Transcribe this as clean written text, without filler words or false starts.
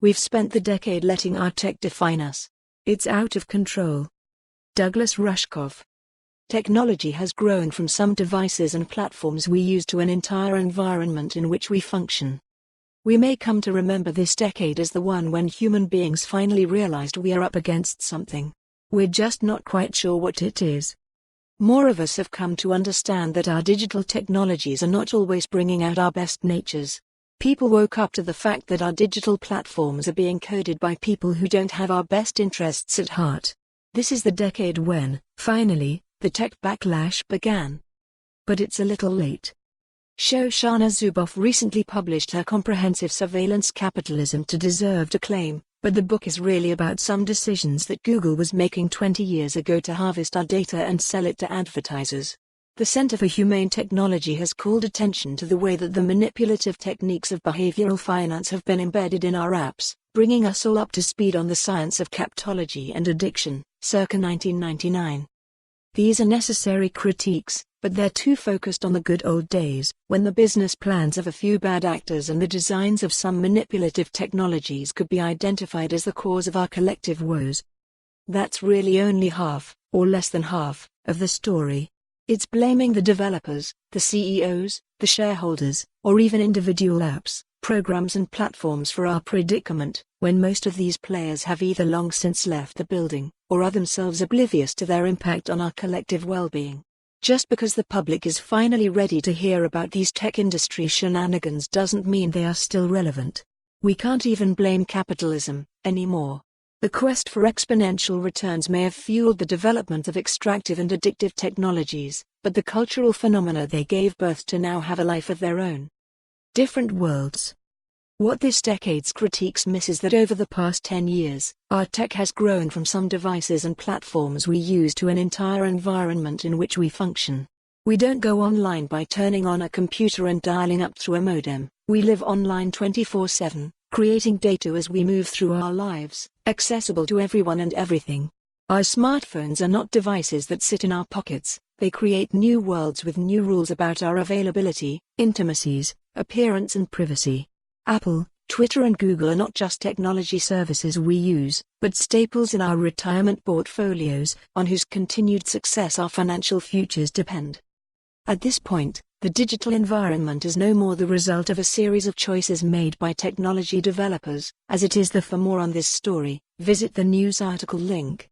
We've spent the decade letting our tech define us. It's out of control. Douglas Rushkoff. Technology has grown from some devices and platforms we use to an entire environment in which we function. We may come to remember this decade as the one when human beings finally realized we are up against something. We're just not quite sure what it is. More of us have come to understand that our digital technologies are not always bringing out our best natures. People woke up to the fact that our digital platforms are being coded by people who don't have our best interests at heart. This is the decade when, finally, the tech backlash began. But it's a little late. Shoshana Zuboff recently published her comprehensive Surveillance Capitalism to deserved acclaim, but the book is really about some decisions that Google was making 20 years ago to harvest our data and sell it to advertisers. The Center for Humane Technology has called attention to the way that the manipulative techniques of behavioral finance have been embedded in our apps, bringing us all up to speed on the science of captology and addiction, circa 1999. These are necessary critiques, but they're too focused on the good old days, when the business plans of a few bad actors and the designs of some manipulative technologies could be identified as the cause of our collective woes. That's really only half, or less than half, of the story. It's blaming the developers, the CEOs, the shareholders, or even individual apps, programs and platforms for our predicament, when most of these players have either long since left the building, or are themselves oblivious to their impact on our collective well-being. Just because the public is finally ready to hear about these tech industry shenanigans doesn't mean they are still relevant. We can't even blame capitalism anymore. The quest for exponential returns may have fueled the development of extractive and addictive technologies, but the cultural phenomena they gave birth to now have a life of their own. Different worlds. What this decade's critiques miss is that over the past 10 years, our tech has grown from some devices and platforms we use to an entire environment in which we function. We don't go online by turning on a computer and dialing up through a modem. We live online 24/7, creating data as we move through our lives, accessible to everyone and everything. Our smartphones are not devices that sit in our pockets, they create new worlds with new rules about our availability, intimacies, appearance and privacy. Apple, Twitter and Google are not just technology services we use, but staples in our retirement portfolios, on whose continued success our financial futures depend. At this point, the digital environment is no more the result of a series of choices made by technology developers, as it is the. For more on this story, visit the news article link.